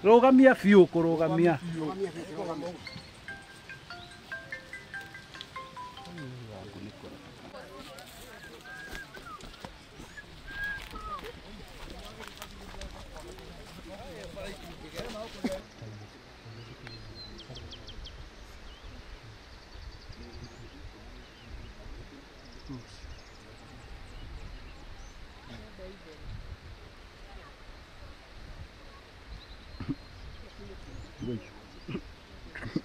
Rogamia fiu kurogamia.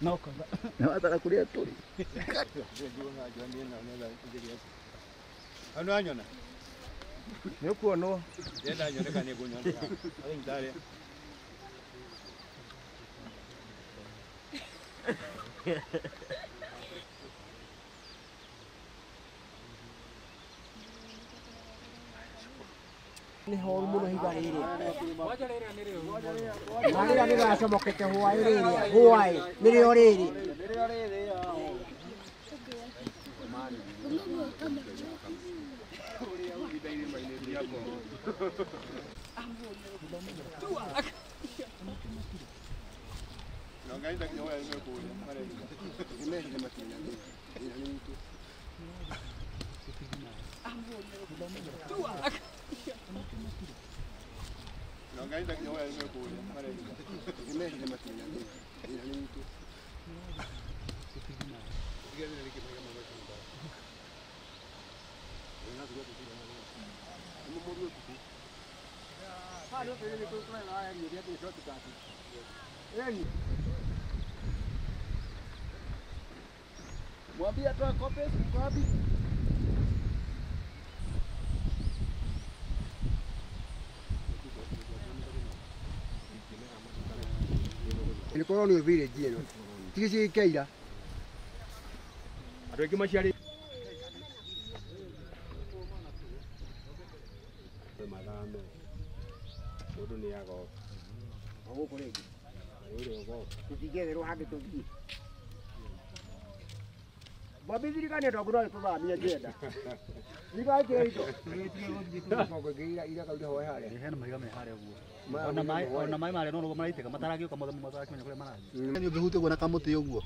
No, no va a estar curia turi. Ano anyona? Yo kuono. Yenda anyoneka ni kunyona. Ai ndare. Ni hol muno higariri. Mari ni gaso mokete huai riri. Huai miri oriri. Mwambie atoe kope wapi? Ni koroni vile jeno. Tiki keira. Atoki mashari. Magame. Odo ni yago. Ago kolegi. Odo go. Tutigere hage tugi. Babi dirikane dogro to ba mi agenda. Niba keito. Ko geira ira ka ndo hare. Hena magame hare guo. Ona mai mare no no maraiteka mataragio kamothe mutharaki menya kule marathi. Ni ngihute gona kamuti uguo.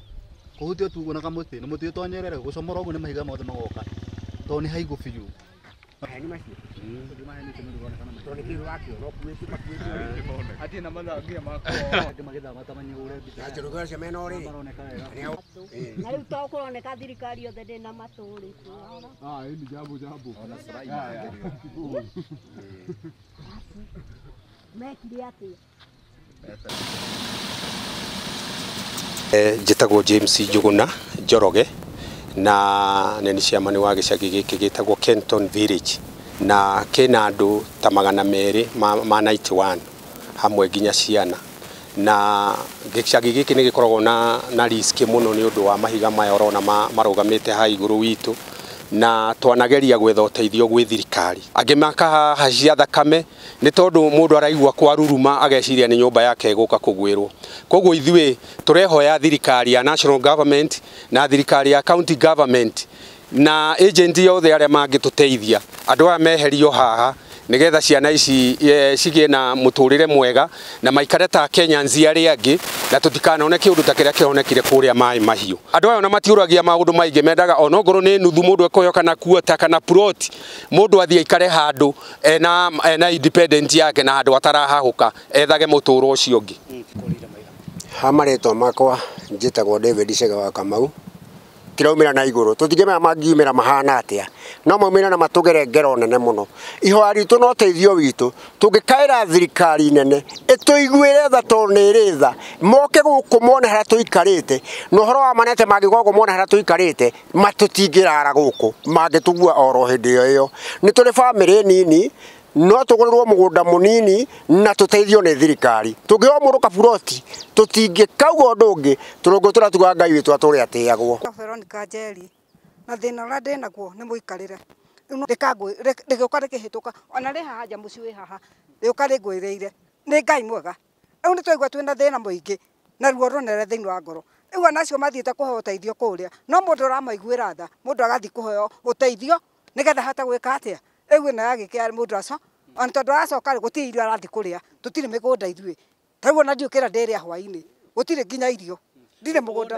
Kuhuti tu gona kamuti no muti tonyerere gucomora uguo ni mahiga mothe magoka. To ni haigu fiu. Hani mashi. Ndimaheni tumi gona kana mai. To ni kiru wakio no kuweti makuweti. Ati na mathangia mako. Magitha matamanya ure bica. Acho gora semeno ri. Maroneka wega. Na riu to kuroneka thirikari othe ndina maturitwo. Hii ni jambo. Ona sarai. Mekire atia. Njĩtagwo James Njuguna Njoroge na nĩ ciamani wa gĩcagi gĩkĩ gĩtagwo Kenton Village na kĩna andũ ta 200 ma 91 hamwe nginya ciana na gĩcagi gĩkĩ nĩ gĩkoragwo na risk mũno nĩ ũndũ wa mahiga maya ũrona marũgamĩte ha igũrũ witũ na twanageria gwetha ũteithio gwĩ thirikari angĩ makahacia thakame nĩ tondũ mũndũ araigua kwaruruma ageciria nĩ nyũmba yake ĩgũka kũgwĩrwo koguo ithuĩ tũrehoya thirikari ya national government na thirikari ya county government na agent yothe arĩa mangĩtũteithia andũ aya meherio haha nigetha ciana ici cigie na muturire mwega na maikare ta Kenyans arĩa angĩ na tutikanone kiundu ta kiria kionekire kuria mai mahiu andu ayo na matiuragia maundu maingi mendaga onogoro ni nuthu mundu ekoyoka na kuota kana plot mundu athie ikare handu ena independent yake na handu atarahahuka ethage muturo ucio ungi hamaretwo makwa njitagwo David Cega wa Kamau kiraumira na iguru tutigema magiumira mahana atia no maumira na matugere ngero nene muno ihoa ritu no teithio witu tungikaira thirikari nene ituiguire tha toniriza moke guku mone hara tuikarite no horo wa manete magigogo mone hara tuikarite matutingirara guku magitugua oro hindi iyo ni turi family nini no tugurirwo mugunda munini na tuteithio ni thirikari tungiomũrũka buroti tutingikauga ũndũ ũngĩ turungutura tuga Ngai witũ atũre atĩagwo. Veronica Njeri na thĩna ũrĩa ndĩ naguo nĩ mũikarĩre Ndĩgĩũka rĩkĩhĩtũka ona rĩ haha nja mũciĩ wĩ haha rĩũka rĩngwĩrĩire nĩ Ngai mwega. Rĩu nĩ twaigua twĩna thĩna mũingĩ na ruo rũnene thĩinĩ wa ngoro. Rĩu anacio mathiĩte kũheo ũteithio kũrĩa no mũndũ ũramaiguĩra tha mũndũ agathiĩ kũheo ũteithio nĩgetha hata gwĩka atĩa. Rĩu ĩno yagĩkĩa mũndũ aco ona tondũ aracoka gũtirĩ irio arathiĩ kũrĩa tũtirĩ mĩgũnda ithuĩ. Rĩu ona ndiũkĩra ndĩrĩa hwaĩ-inĩ gũtirĩ nginya irio ndirĩ mũgũnda.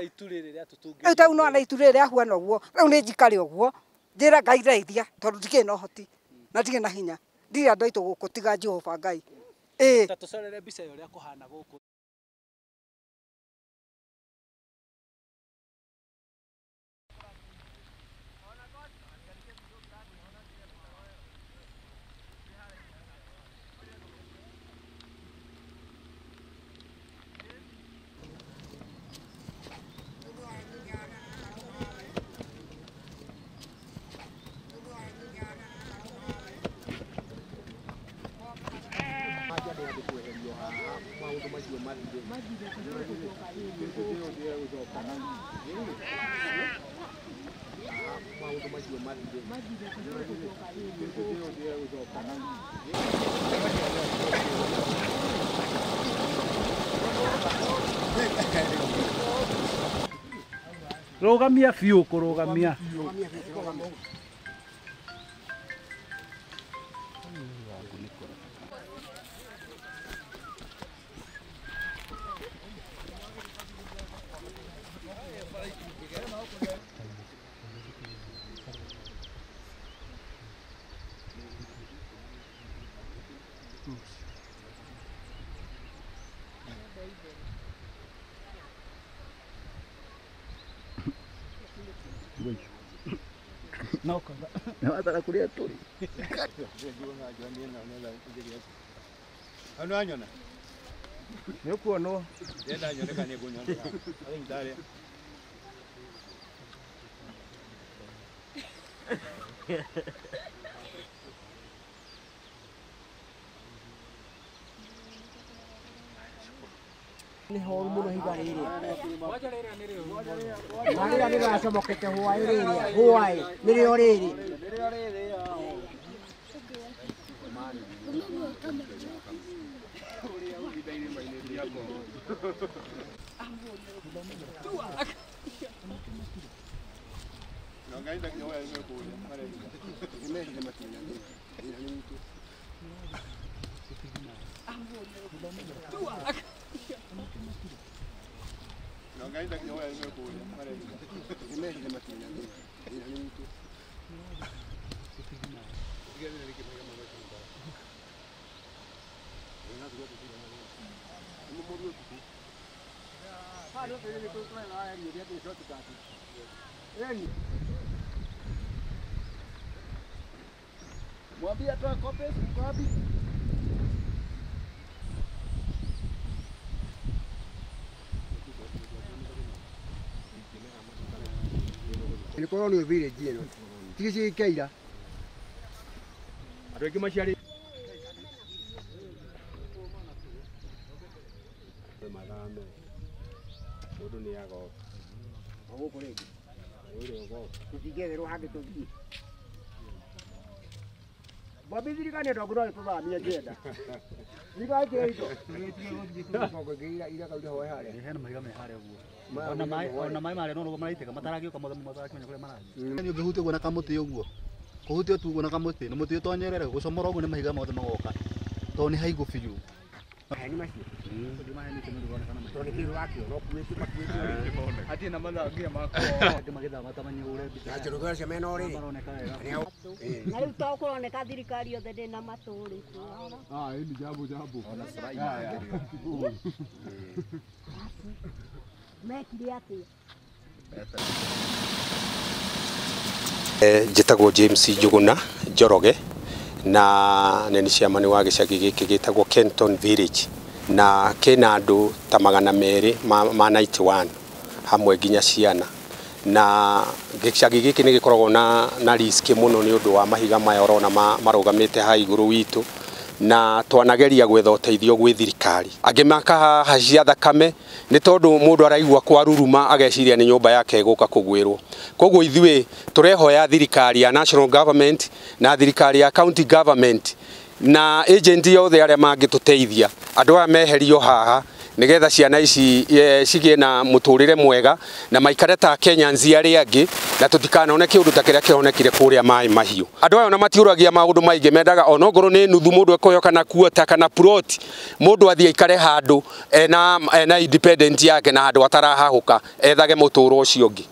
Rĩu tau no ana itu rĩrĩ rĩahuana ũguo rĩu nĩ njikare ũguo njĩra Ngai ndeithia tondũ ndirĩ na ũhoti na ndirĩ na hinya ndirĩ andũ aitũ gũkũ tiga Jehova Ngai. Ta tũcorere mbica ũrĩa kũhana gũkũ. Rũgamia biũ kũrũgamia. No kaga. No atara kuria turi. Ano anyona. Nĩ kuonwo. Ndenda nyoneka nĩ kunyoneka. Ari ndare. Nĩ horu mũno higa rĩrĩ. Marĩa nĩracomokete hwaĩ rĩrĩ. Hwaĩ nĩrĩo rĩrĩ. Mwambie atoe kope ngapi? Nĩkorwo nĩ village ĩno tigicikeira Andũ aingĩ maciarĩ mathame mũndũ nĩ agoka gũkũ rĩngĩ ũrĩa ũgoka tũtingĩetherwo hangĩ tũthiĩ. Bobi thirikari ĩno ngũrwo ĩtũthamia ngĩenda. Thirikari ĩno Hena mahiga me harĩa ũguo. Ona maĩ marĩa no maraitĩka mataragĩũka mothe matakĩmenya kũrĩa marathiĩ. Nĩ ũngĩhutia ũguo na kamũtĩ ũguo. Kũhutia tu ũguo na kamũtĩ nĩ mũtĩ ũtonyerere gũcomora ũguo nĩ mahiga mothe magoka. Tondũ nĩ haigũ biũ. maheni macio tondũ nĩ kĩrũ wakĩo no kuĩte makuĩte Hatirĩ na mathangũ makwa. Andũ magĩthama matamanye ũrĩa mbica. na njũrũ gũcio mena ũrĩ Maroneka wega. Na rĩu to kũroneka thirikari yothe ndĩna matũrĩte. hii ni jambo Ona Sarai. Mekire atĩa? Njĩtagwo James Njuguna Njoroge na nĩ ciamani wa gĩcagi gĩkĩ gĩtagwo Kenton Village na kĩna andũ ta 200 ma 91 hamwe nginya ciana na gĩcagi gĩkĩ nĩ gĩkoragwo na risk mũno nĩ ũndũ wa mahiga maya ũrona marũgamĩte ha igũrũ witũ na twanageria gwetha ũteithio gwĩ thirikari. Angĩ makahaha cia thakame nĩ tondũ mũndũ araigua kwaruruma ageciria nĩ nyũmba yake ĩgũka kũgwĩrwo. Koguo ithuĩ tũrehoya thirikari ya national government na thirikari ya county government na agent yothe arĩa mangĩtũteithia andũ aya meherio haha nigetha ciana ici cigie na mũtũrĩre mwega na maikare ta Kenyans arĩa angĩ na tũtikanone kĩũndũ ta kĩrĩa kĩonekire kũrĩa maĩ mahiũ. Andũ aya ona matiũragia maũndũ maingĩ, mendaga onongorwo nĩ nuthu mũndũ ekoyo kana kuota kana plot, mũndũ athiĩ aikare handũ ena independent yake na handũ atarahahũka ethage mũtũro ũcio ũngĩ.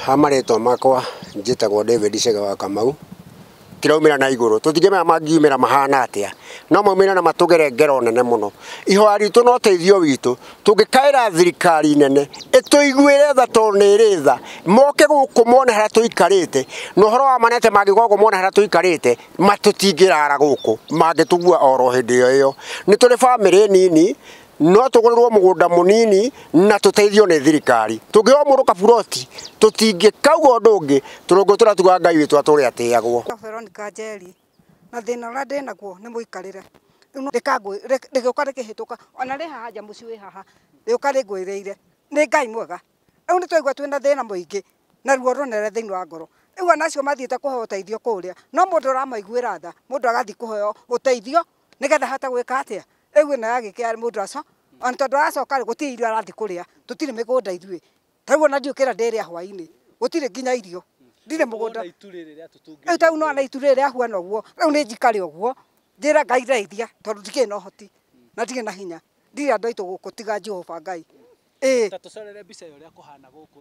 Hamarĩtwa makwa njĩtagwo David Cega wa Kamau. Kiraumĩra na igũrũ tũtingĩmenya mangiumĩra mahana atĩa, no maumĩra na matũgere ngero nene mũno. Ihoya ritũ no teithio witũ tũngĩkaĩra thirikari nene ĩtũiguĩre tha tondũ nĩ ĩrĩ tha, moke gũkũ mone harĩa tũikarĩte, na ũhoro wa manete mangĩkorwo mone harĩa tũikarĩte matũtingĩrara gũkũ mangĩtũgua oro hĩndĩ ĩyo. Nĩ tũrĩ bamĩrĩ nini no tũgũrĩrwo mũgũnda mũnini na tũteithio nĩ thirikari. Tũngĩoya mũndũ kaburoti tũtingĩkauga ũndũ ũngĩ, tũrũngũtũra tuga Ngai witũ atũrĩa atĩagwo. Veronica Njeri na thĩna ũrĩa ndĩ naguo nĩ mũikarĩre. Rĩgĩũka rĩkĩhĩtũka ona rĩ haha nja mũciĩ wĩ haha rĩũka rĩngwĩrĩire nĩ Ngai mwega. Rĩu nĩ twaigua twĩna thĩna mũingĩ na ruo rũnene thĩinĩ wa ngoro. Rĩu anacio mathiĩte kũheo ũteithio kũrĩa, no mũndũ ũramaiguĩra tha, mũndũ agathiĩ kũheo ũteithio nĩgetha hata gwĩka atĩa. Rĩu ĩno yagĩkĩa mũndũ aco ona tondũ aracoka gũtirĩ irio arathiĩ kũrĩa, tũtirĩ mĩgũnda ithuĩ. Rĩu ona ndiũkĩra ndĩrĩa hwaĩ-inĩ gũtirĩ nginya irio, ndirĩ mũgũnda. Rĩu tau no na itu rĩrĩa ahuana ũguo, rĩu nĩ njikare ũguo njĩra Ngai ndeithia tondũ ndirĩ na ũhoti na ndirĩ na hinya, ndirĩ andũ aitũ gũkũ tiga Jehova Ngai. Tatucorere mbica ya ũrĩa kũhana gũkũ.